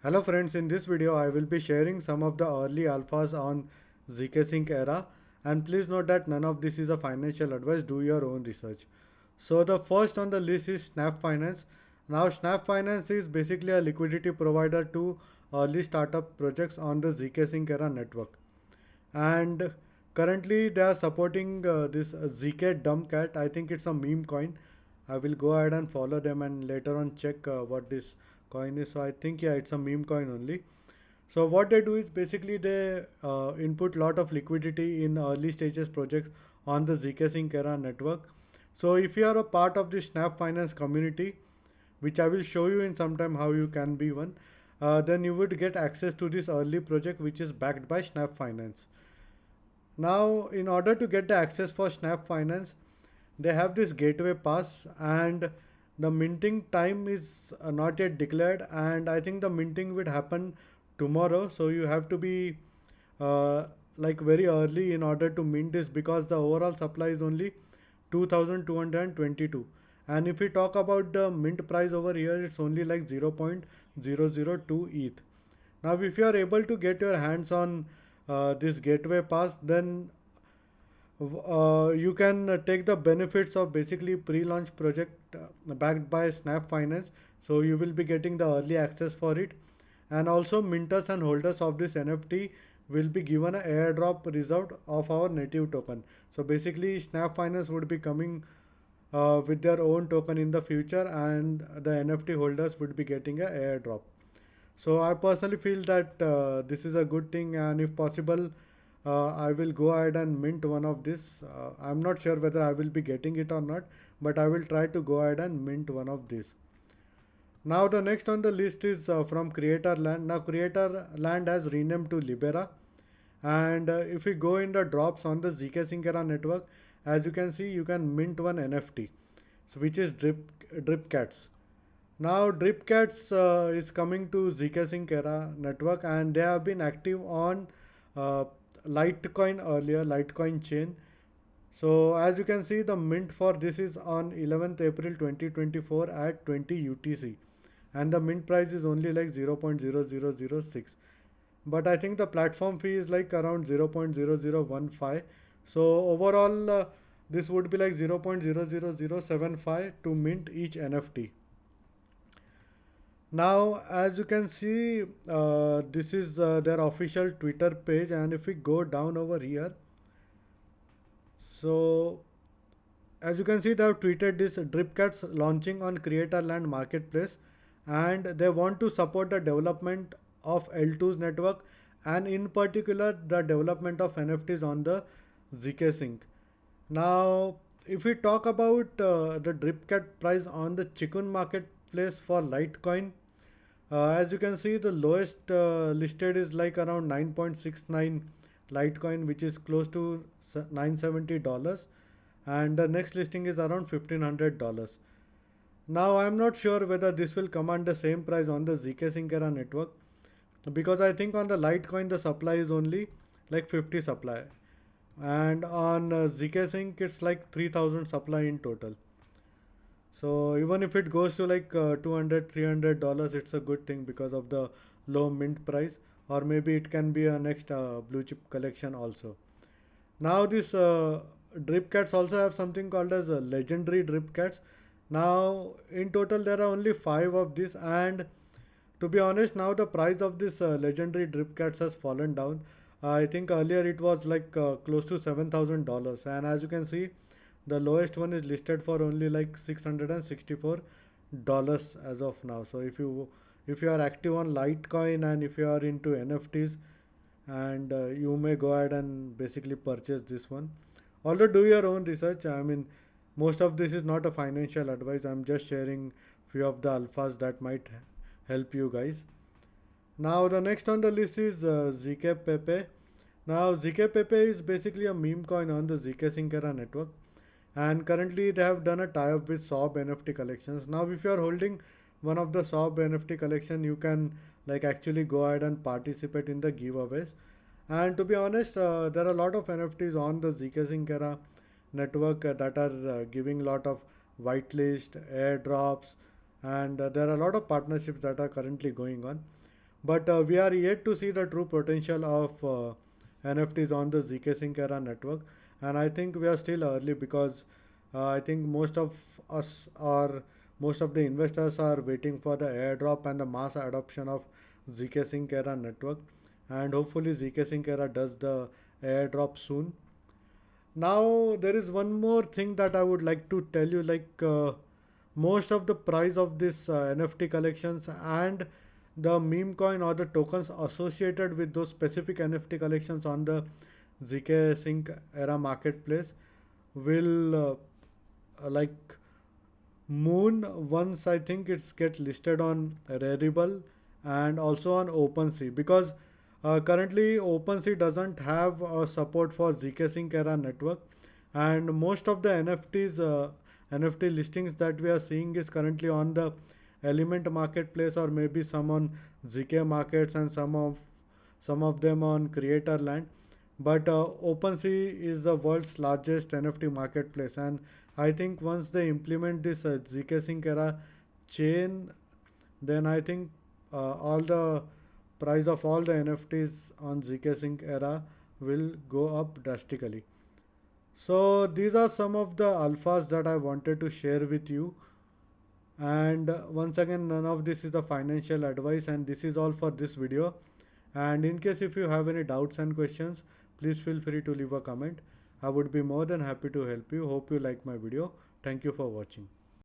Hello friends, in this video I will be sharing some of the early alphas on Zksync era, and please note that none of this is a financial advice, do your own research. So the first on the list is Snap Finance. Now Snap Finance is basically a liquidity provider to early startup projects on the Zksync era network. And currently they are supporting this ZK Dumbcat. I think it's a meme coin. I will go ahead and follow them and later on check what this coin is. So I think yeah, it's a meme coin only. So what they do is basically they input lot of liquidity in early stages projects on the Zksync era network. So if you are a part of the Snap Finance community, which I will show you in some time how you can be one, then you would get access to this early project which is backed by Snap Finance. Now, in order to get the access for Snap Finance, they have this gateway pass, and the minting time is not yet declared, and I think the minting would happen tomorrow. So you have to be uh, like very early in order to mint this because the overall supply is only 2222, and if we talk about the mint price over here, it's only like 0.002 ETH. Now if you are able to get your hands on this gateway pass, then you can take the benefits of basically pre-launch project backed by Snap Finance. So you will be getting the early access for it, and also minters and holders of this NFT will be given an airdrop result of our native token. So basically Snap Finance would be coming with their own token in the future, and the NFT holders would be getting a airdrop. So I personally feel that this is a good thing, and if possible, I will go ahead and mint one of this. I'm not sure whether I will be getting it or not, but I will try to go ahead and mint one of these. Now the next on the list is from Creator Land. Now Creator Land has renamed to Libera, and if we go in the drops on the Zksync era network, as you can see, you can mint one NFT, so which is Drip Cats. Now Dripcats is coming to Zksync era network, and they have been active on uh, Litecoin earlier, Litecoin chain. So as you can see, the mint for this is on 11th April 2024 at 20 UTC, and the mint price is only like 0.0006. But I think the platform fee is like around 0.0015. So overall, this would be like 0.00075 to mint each NFT. Now, as you can see, this is their official Twitter page, and if we go down over here, so as you can see, they have tweeted this Dripcats launching on Creatorland Marketplace, and they want to support the development of L2's network, and in particular the development of NFTs on the Zksync. Now, if we talk about the Dripcat price on the Chicken Marketplace for Litecoin, as you can see, the lowest listed is like around 9.69 Litecoin, which is close to $970, and the next listing is around $1,500. Now, I am not sure whether this will command the same price on the Zksync era network, because I think on the Litecoin the supply is only like 50 supply, and on Zksync it's like 3000 supply in total. So even if it goes to like 200 $300, it's a good thing because of the low mint price, or maybe it can be a next blue chip collection also. Now this drip cats also have something called as legendary drip cats. Now in total there are only five of this, and to be honest, now the price of this legendary drip cats has fallen down. I think earlier it was like close to $7,000, and as you can see, the lowest one is listed for only like $664 as of now. So if you are active on Litecoin and if you are into NFTs, and you may go ahead and basically purchase this one. Although do your own research. I mean, most of this is not a financial advice. I'm just sharing few of the alphas that might help you guys. Now the next on the list is ZK Pepe. Now ZK Pepe is basically a meme coin on the Zksync era network, and currently they have done a tie-up with SOB NFT collections. Now if you are holding one of the SOB NFT collection, you can like actually go ahead and participate in the giveaways. And to be honest, there are a lot of NFTs on the Zksync era network that are giving a lot of whitelist airdrops, and there are a lot of partnerships that are currently going on. But we are yet to see the true potential of NFTs on the Zksync era network, and I think we are still early because I think most of us are most of the investors are waiting for the airdrop and the mass adoption of Zksync era network, and hopefully Zksync era does the airdrop soon. Now there is one more thing that I would like to tell you, like most of the price of this NFT collections and the meme coin or the tokens associated with those specific NFT collections on the Zksync era marketplace will like moon once I think it's get listed on Rarible and also on OpenSea, because currently OpenSea doesn't have support for Zksync era network, and most of the NFT listings that we are seeing is currently on the Element marketplace or maybe some on ZK markets and some of them on Creator Land. But OpenSea is the world's largest NFT marketplace, and I think once they implement this zkSync era chain, then I think all the price of all the NFTs on zkSync era will go up drastically. So these are some of the alphas that I wanted to share with you. And once again, none of this is the financial advice, and this is all for this video. And in case if you have any doubts and questions, please feel free to leave a comment. I would be more than happy to help you. Hope you like my video. Thank you for watching.